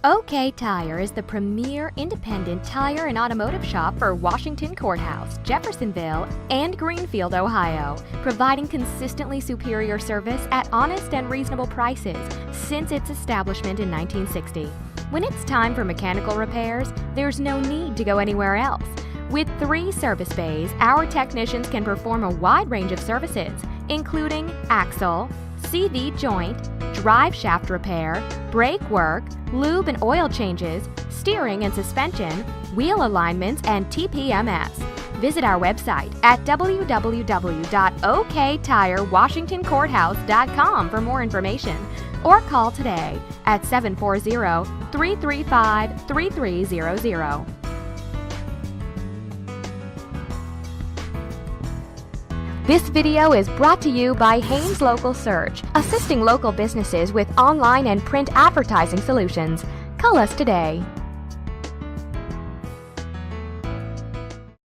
OK Tire is the premier independent tire and automotive shop for Washington Courthouse, Jeffersonville, and Greenfield, Ohio, providing consistently superior service at honest and reasonable prices since its establishment in 1960. When it's time for mechanical repairs, there's no need to go anywhere else. With 3 service bays, our technicians can perform a wide range of services, including axle, CV joint, drive shaft repair, brake work, lube and oil changes, steering and suspension, wheel alignments, and TPMS. Visit our website at www.oktirewashingtoncourthouse.com for more information, or call today at 740-335-3300. This video is brought to you by Haynes Local Search, assisting local businesses with online and print advertising solutions. Call us today.